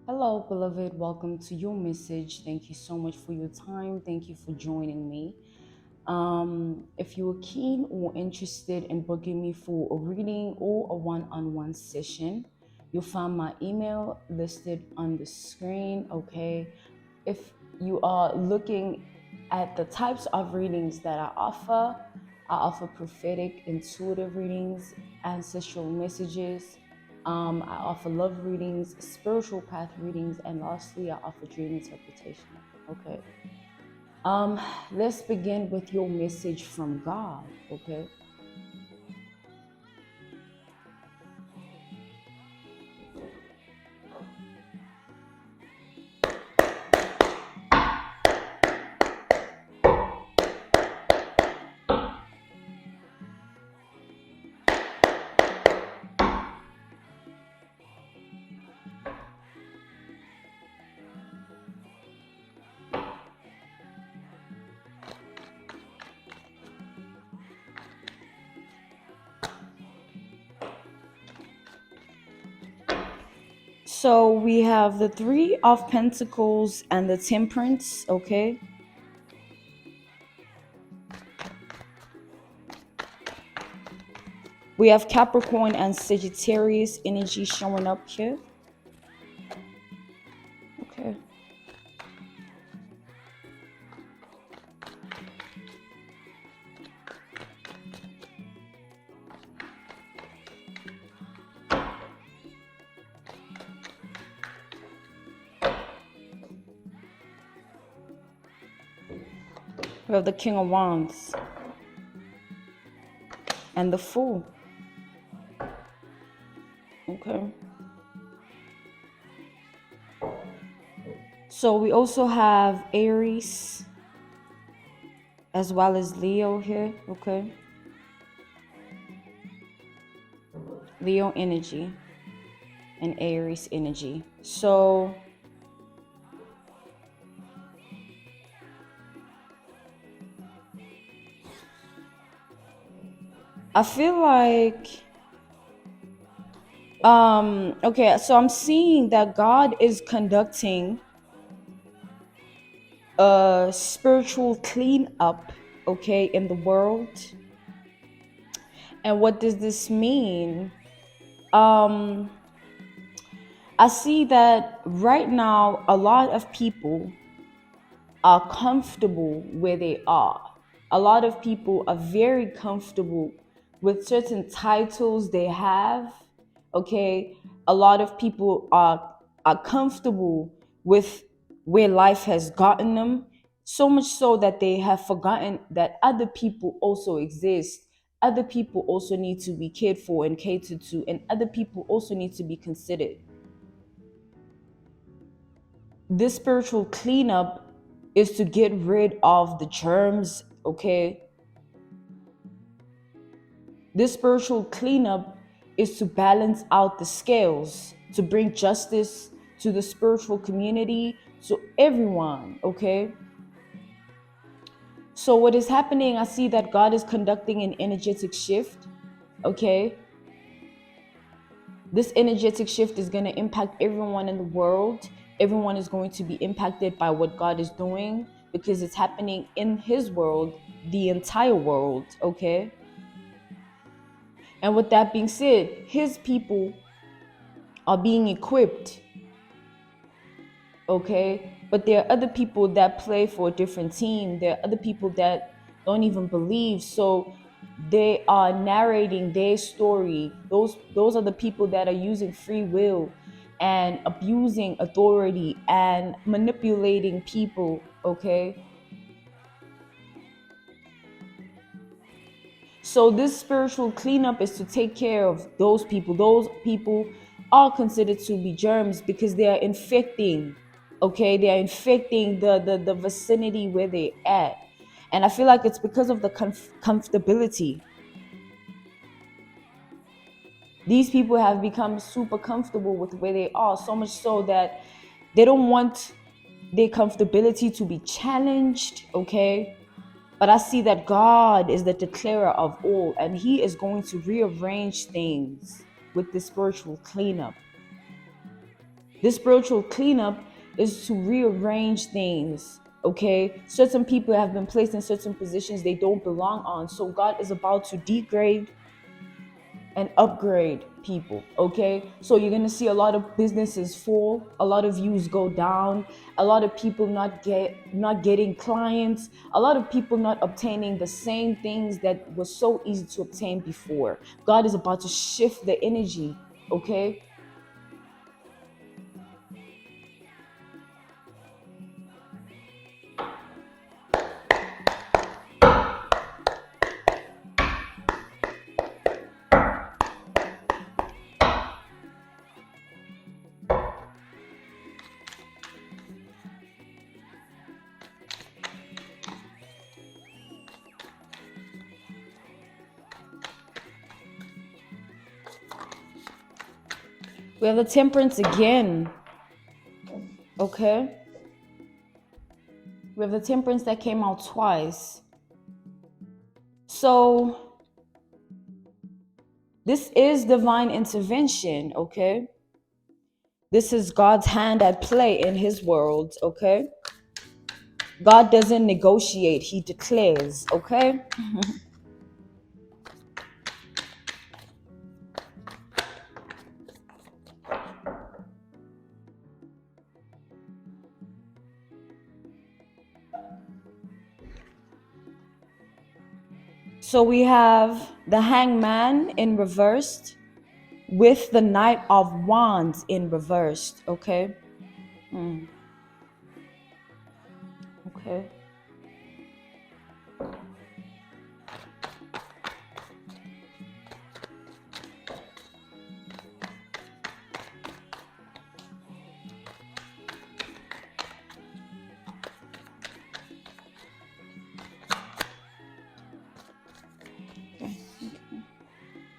Hello, beloved. Welcome to your message. Thank you so much for your time. Thank you for joining me. If you are keen or interested in booking me for a reading or a one-on-one session, you'll find my email listed on the screen. Okay. If you are looking at the types of readings that I offer prophetic, intuitive readings, ancestral messages. I offer love readings, spiritual path readings, and lastly, I offer dream interpretation. Okay. Um, let's begin with your message from God. Okay. So we have the Three of Pentacles and the Temperance. Okay. We have Capricorn and Sagittarius energy showing up here. Okay. We have the King of Wands and the Fool. Okay. So we also have Aries as well as Leo here. Okay. Leo energy and Aries energy. So I feel like okay, so I'm seeing that God is conducting a spiritual cleanup, okay, in the world. And what does this mean? I see that right now a lot of people are comfortable where they are. A lot of people are very comfortable with certain titles they have. Okay, a lot of people are comfortable with where life has gotten them, so much so that they have forgotten that other people also exist. Other people also need to be cared for and catered to, and other people also need to be considered. This spiritual cleanup is to get rid of the germs, okay? This spiritual cleanup is to balance out the scales, to bring justice to the spiritual community, to everyone, okay? So, what is happening, I see that God is conducting an energetic shift, okay? This energetic shift is going to impact everyone in the world. Everyone is going to be impacted by what God is doing because it's happening in His world, the entire world, okay? And with that being said, His people are being equipped, okay? But there are other people that play for a different team. There are other people that don't even believe. So they are narrating their story. Those are the people that are using free will and abusing authority and manipulating people, okay? So this spiritual cleanup is to take care of those people. Those people are considered to be germs because they are infecting, okay? They are infecting the vicinity where they're at. And I feel like it's because of the comfortability. These people have become super comfortable with where they are, so much so that they don't want their comfortability to be challenged, okay? But I see that God is the declarer of all, and He is going to rearrange things with the spiritual cleanup. This spiritual cleanup is to rearrange things. Okay, certain people have been placed in certain positions they don't belong on, so God is about to degrade and upgrade people. Okay, so you're gonna see a lot of businesses fall, a lot of views go down, a lot of people not getting clients, a lot of people not obtaining the same things that was so easy to obtain before. God is about to shift the energy. Okay, we have the temperance again. Okay, we have the temperance that came out twice. So this is divine intervention. Okay, this is God's hand at play in his world. Okay, God doesn't negotiate, he declares. Okay, so we have the hangman in reversed with the knight of wands in reversed. Okay. Okay.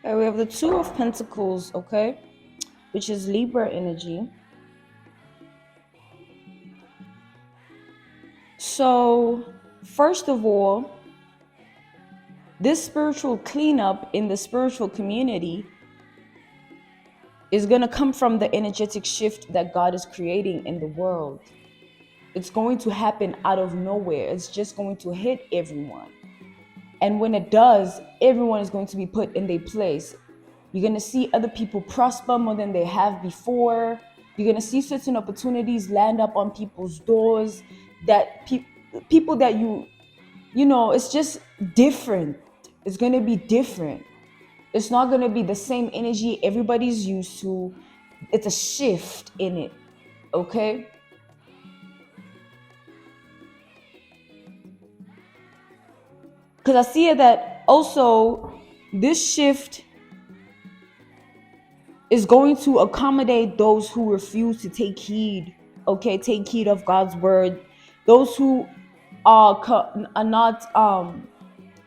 Okay, we have the two of pentacles. Okay, which is Libra energy. So first of all, this spiritual cleanup in the spiritual community is going to come from the energetic shift that God is creating in the world. It's going to happen out of nowhere. It's just going to hit everyone. And when it does, everyone is going to be put in their place. You're going to see other people prosper more than they have before. You're going to see certain opportunities land up on people's doors that people that it's just different. It's going to be different. It's not going to be the same energy everybody's used to. It's a shift in it. Okay? Because I see that also this shift is going to accommodate those who refuse to take heed. Okay, take heed of God's word. Those who are not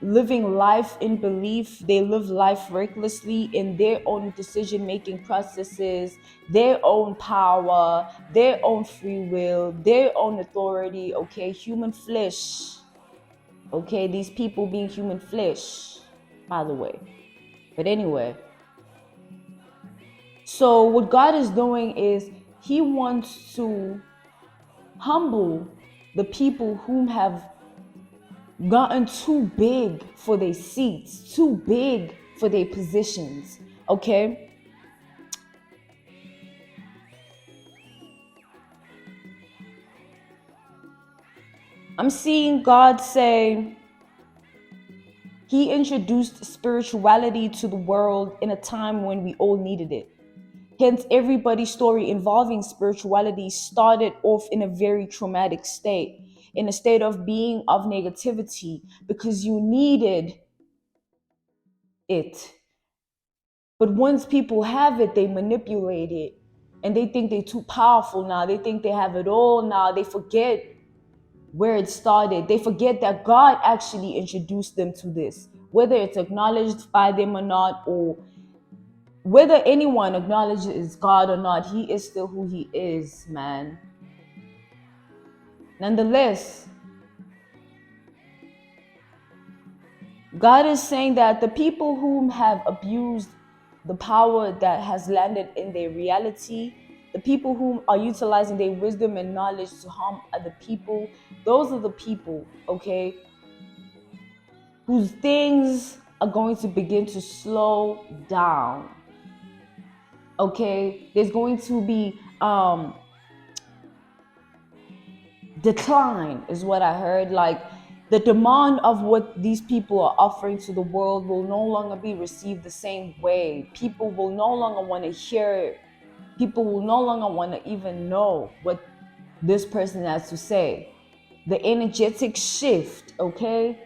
living life in belief. They live life recklessly in their own decision-making processes, their own power, their own free will, their own authority. Okay, human flesh. Okay, these people being human flesh, by the way. But anyway, so what God is doing is he wants to humble the people whom have gotten too big for their seats, too big for their positions. Okay? I'm seeing God say he introduced spirituality to the world in a time when we all needed it. Hence, everybody's story involving spirituality started off in a very traumatic state, in a state of being of negativity, because you needed it. But once people have it, they manipulate it. And they think they're too powerful now. They think they have it all now. They forget where it started. They forget that God actually introduced them to this. Whether it's acknowledged by them or not, or whether anyone acknowledges God or not, he is still who he is, man. Nonetheless, God is saying that the people whom have abused the power that has landed in their reality, the people who are utilizing their wisdom and knowledge to harm other people, those are the people, okay, whose things are going to begin to slow down. Okay, there's going to be decline, is what I heard. Like, the demand of what these people are offering to the world will no longer be received the same way. People will no longer want to hear it. People will no longer want to even know what this person has to say. The energetic shift, okay?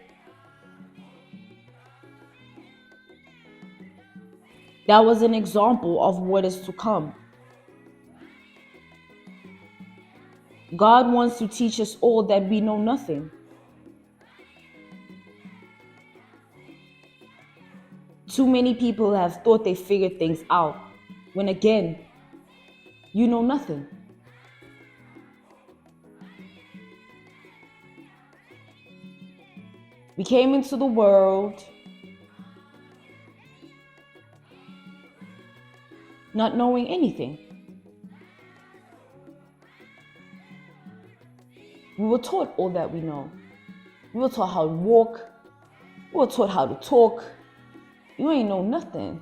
That was an example of what is to come. God wants to teach us all that we know nothing. Too many people have thought they figured things out, when again, you know nothing. We came into the world not knowing anything. We were taught all that we know. We were taught how to walk. We were taught how to talk. You ain't know nothing.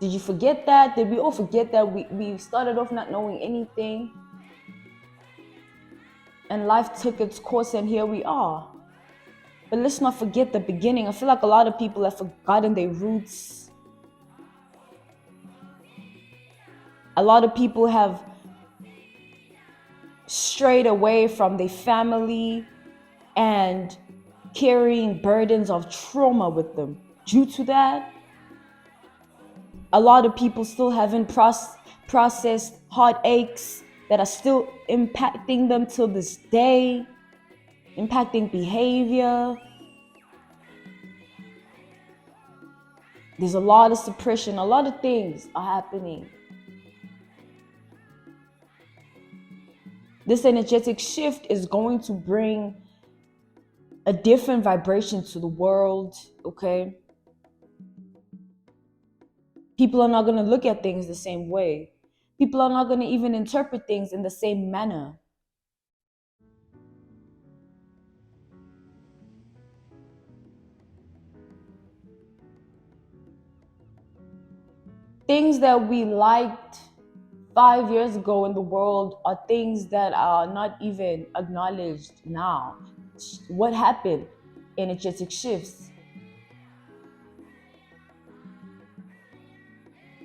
Did you forget that? Did we all forget that we started off not knowing anything? And life took its course and here we are. But let's not forget the beginning. I feel like a lot of people have forgotten their roots. A lot of people have strayed away from their family and carrying burdens of trauma with them. Due to that, a lot of people still haven't processed heartaches that are still impacting them till this day, impacting behavior. There's a lot of suppression, a lot of things are happening. This energetic shift is going to bring a different vibration to the world, okay? People are not going to look at things the same way. People are not going to even interpret things in the same manner. Things that we liked 5 years ago in the world are things that are not even acknowledged now. What happened? Energetic shifts.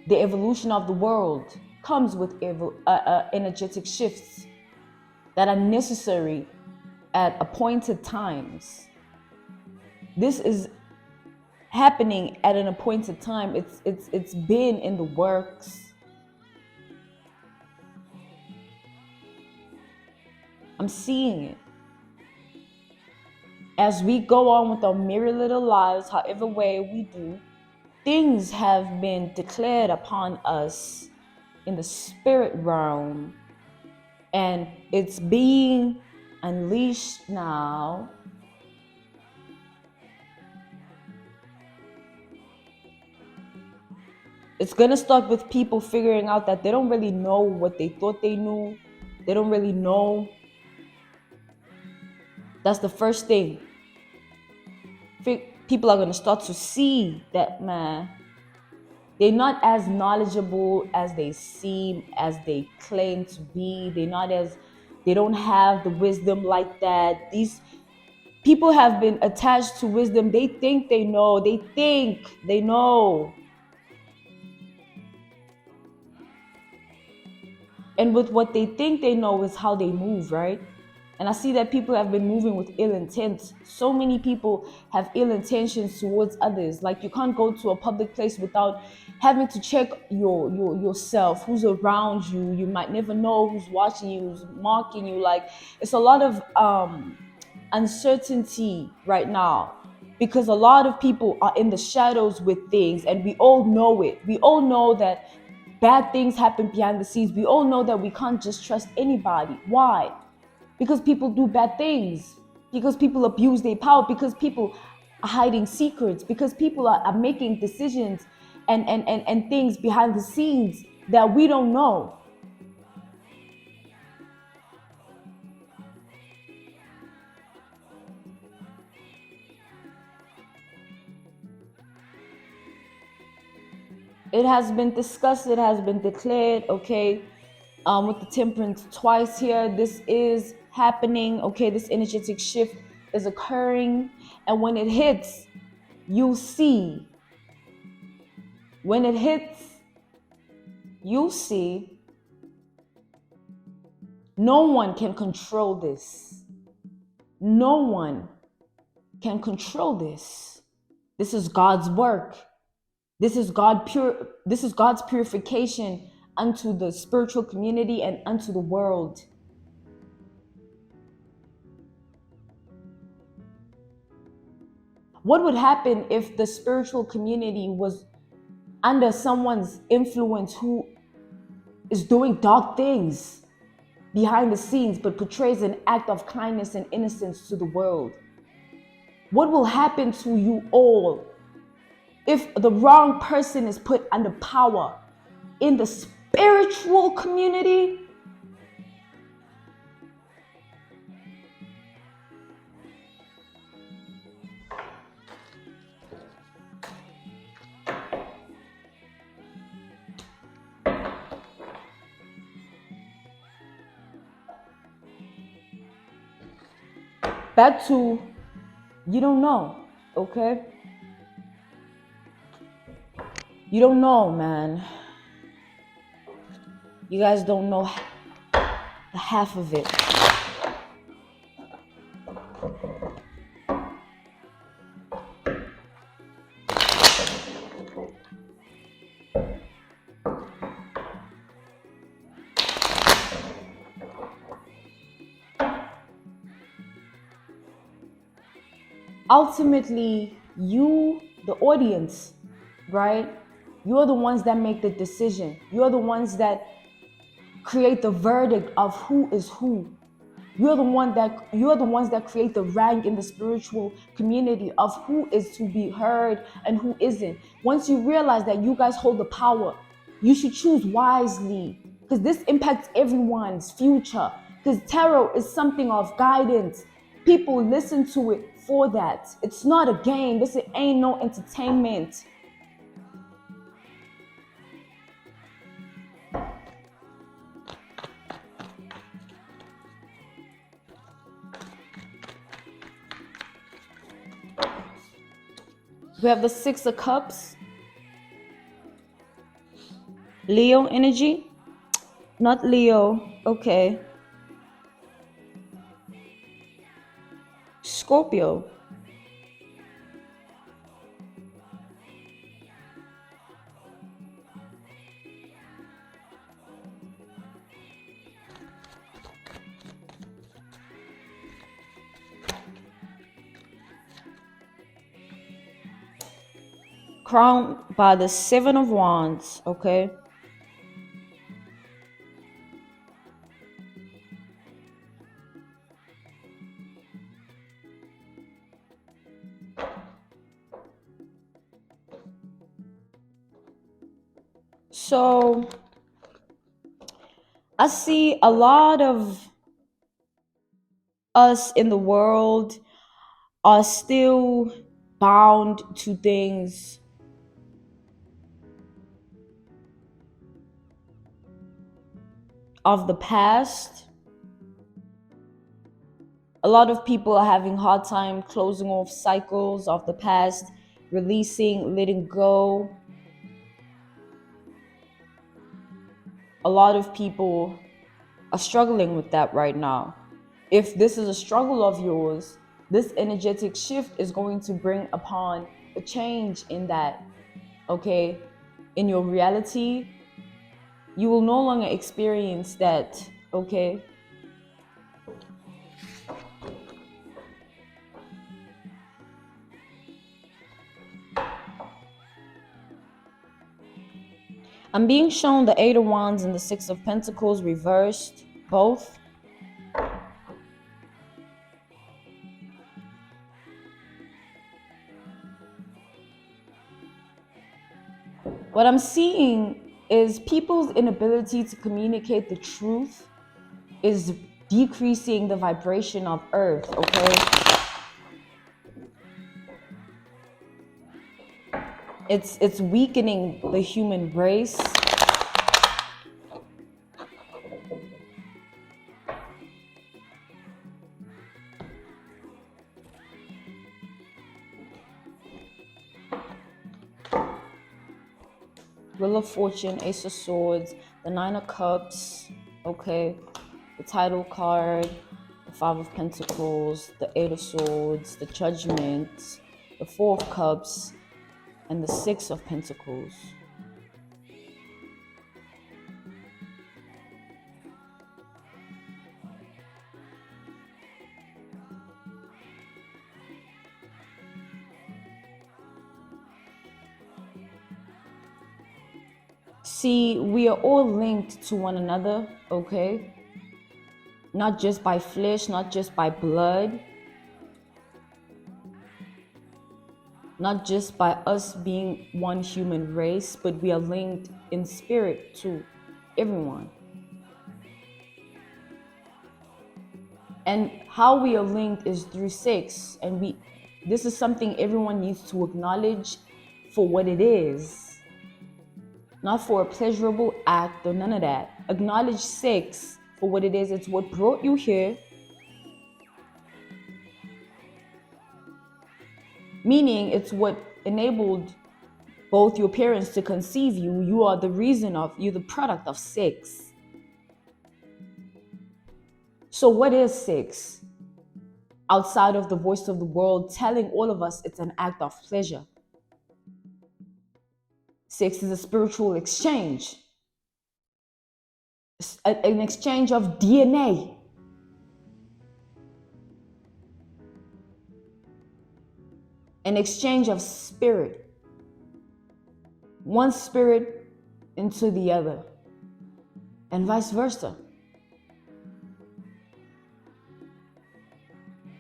The evolution of the world comes with energetic shifts that are necessary at appointed times. This is happening at an appointed time. It's been in the works. I'm seeing it. As we go on with our merry little lives, however way we do, things have been declared upon us in the spirit realm, and it's being unleashed now. It's going to start with people figuring out that they don't really know what they thought they knew. They don't really know. That's the first thing. People are going to start to see that, man, they're not as knowledgeable as they seem, as they claim to be. They don't have the wisdom like that. These people have been attached to wisdom. They think they know. They think they know. And with what they think they know is how they move, right? And I see that people have been moving with ill intent. So many people have ill intentions towards others. Like, you can't go to a public place without having to check yourself, who's around you. You might never know who's watching you, who's marking you. Like, it's a lot of uncertainty right now, because a lot of people are in the shadows with things, and we all know it. We all know that bad things happen behind the scenes. We all know that we can't just trust anybody. Why? Because people do bad things, because people abuse their power, because people are hiding secrets, because people are making decisions and things behind the scenes that we don't know. It has been discussed, it has been declared, okay, with the temperance twice here. This is happening, okay? This energetic shift is occurring. And when it hits, you'll see. When it hits, you'll see. No one can control this. No one can control this. This is God's work. This is God's purification unto the spiritual community and unto the world. What would happen if the spiritual community was under someone's influence who is doing dark things behind the scenes but portrays an act of kindness and innocence to the world? What will happen to you all if the wrong person is put under power in the spiritual community? Back to, you don't know, okay? You don't know, man. You guys don't know the half of it. Ultimately, you, the audience, right? You're the ones that make the decision. You're the ones that create the verdict of who is who. You're the ones that create the rank in the spiritual community of who is to be heard and who isn't. Once you realize that you guys hold the power, you should choose wisely, because this impacts everyone's future. Because tarot is something of guidance. People listen to it for that. It's not a game. This ain't no entertainment. We have the Six of Cups. Leo energy. Not Leo. Okay. Scorpio. Crowned by the Seven of Wands, okay? So I see a lot of us in the world are still bound to things of the past. A lot of people are having a hard time closing off cycles of the past, releasing, letting go. A lot of people are struggling with that right now. If this is a struggle of yours, this energetic shift is going to bring upon a change in that, okay? In your reality, you will no longer experience that, okay? I'm being shown the Eight of Wands and the Six of Pentacles reversed, both. What I'm seeing is people's inability to communicate the truth is decreasing the vibration of Earth, okay? It's weakening the human race. Wheel of Fortune, Ace of Swords, the Nine of Cups, okay, the title card, the Five of Pentacles, the Eight of Swords, the Judgment, the Four of Cups, and the Six of Pentacles. See, we are all linked to one another, okay? Not just by flesh, not just by blood, not just by us being one human race, but we are linked in spirit to everyone. And how we are linked is through sex, and this is something everyone needs to acknowledge for what it is. Not for a pleasurable act or none of that. Acknowledge sex for what it is. It's what brought you here. Meaning it's what enabled both your parents to conceive you. You are the reason of, you're the product of sex. So what is sex? Outside of the voice of the world telling all of us it's an act of pleasure. Sex is a spiritual exchange. An exchange of DNA. An exchange of spirit. One spirit into the other. And vice versa.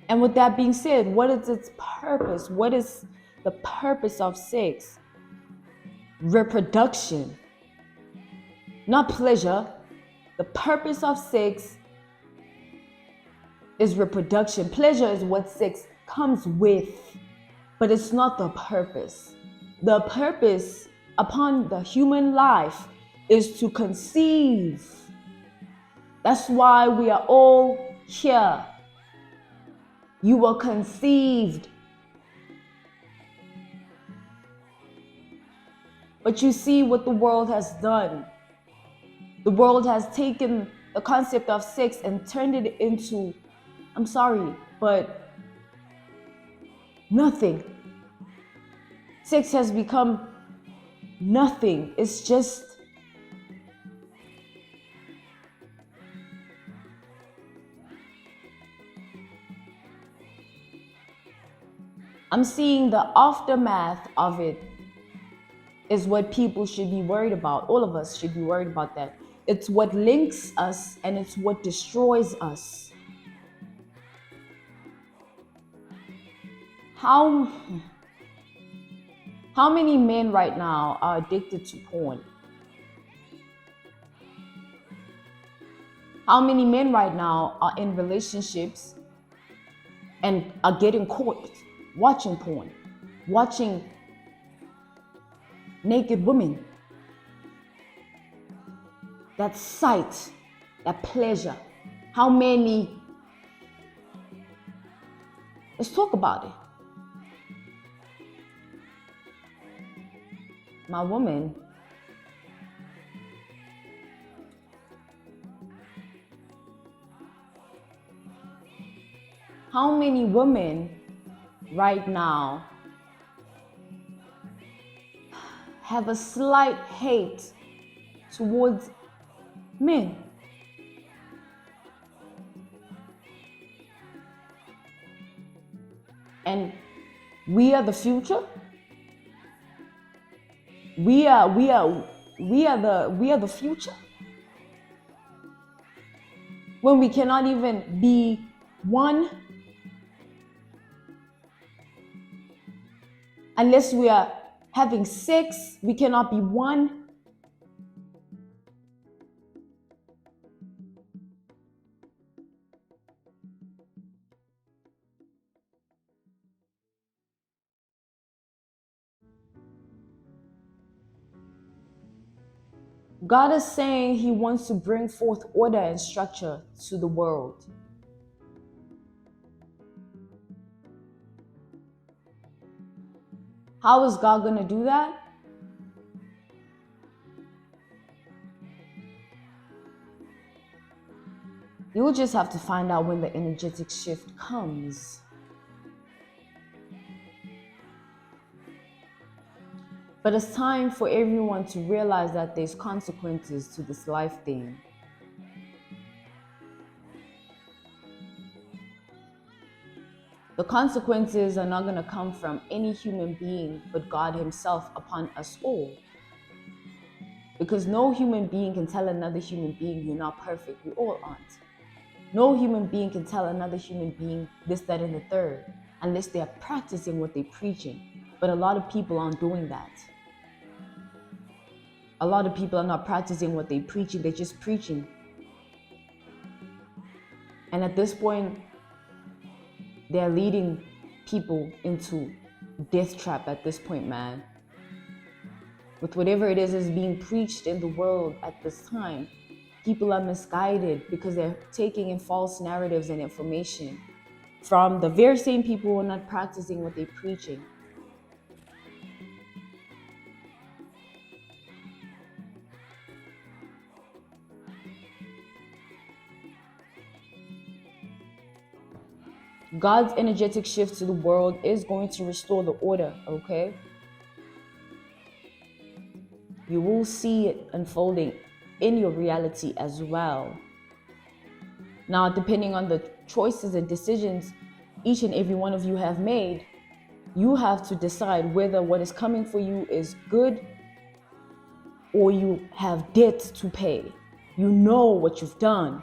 And with that being said, what is its purpose? What is the purpose of sex? Reproduction. Not pleasure. The purpose of sex is reproduction. Pleasure is what sex comes with, but it's not the purpose. The purpose upon the human life is to conceive. That's why we are all here. You were conceived. But you see what the world has done. The world has taken the concept of sex and turned it into, I'm sorry, but nothing. Sex has become nothing. It's just I'm seeing the aftermath of it is what people should be worried about. All of us should be worried about that. It's what links us and it's what destroys us. How many men right now are addicted to porn? How many men right now are in relationships and are getting caught watching porn, watching naked women? That sight, that pleasure. How many? Let's talk about it. My woman, how many women right now have a slight hate towards men? And we are the future. We are the future. When we cannot even be one unless we are having sex, we cannot be one. God is saying he wants to bring forth order and structure to the world. How is God going to do that? You'll just have to find out when the energetic shift comes. But it's time for everyone to realize that there's consequences to this life thing. The consequences are not going to come from any human being but God himself upon us all. Because no human being can tell another human being you're not perfect. We all aren't. No human being can tell another human being this, that, and the third unless they're practicing what they're preaching. But a lot of people aren't doing that. A lot of people are not practicing what they're preaching. They're just preaching. And at this point, they're leading people into death trap at this point, man. With whatever it is being preached in the world at this time, people are misguided because they're taking in false narratives and information from the very same people who are not practicing what they're preaching. God's energetic shift to the world is going to restore the order, okay? You will see it unfolding in your reality as well. Now, depending on the choices and decisions each and every one of you have made, you have to decide whether what is coming for you is good or you have debt to pay. You know what you've done.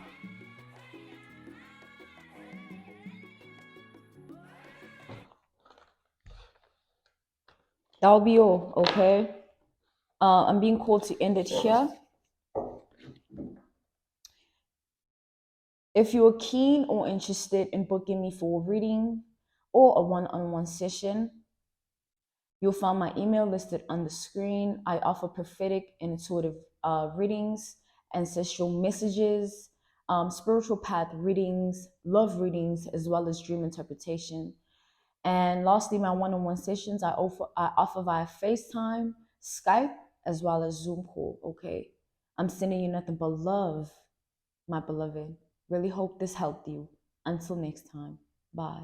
That'll be all, okay? I'm being called to end it here. If you're keen or interested in booking me for a reading or a one-on-one session, you'll find my email listed on the screen. I offer prophetic and intuitive readings, ancestral messages, spiritual path readings, love readings, as well as dream interpretation. And lastly, my one-on-one sessions I offer via FaceTime, Skype, as well as Zoom call. Okay, I'm sending you nothing but love, my beloved. Really hope this helped you. Until next time, bye.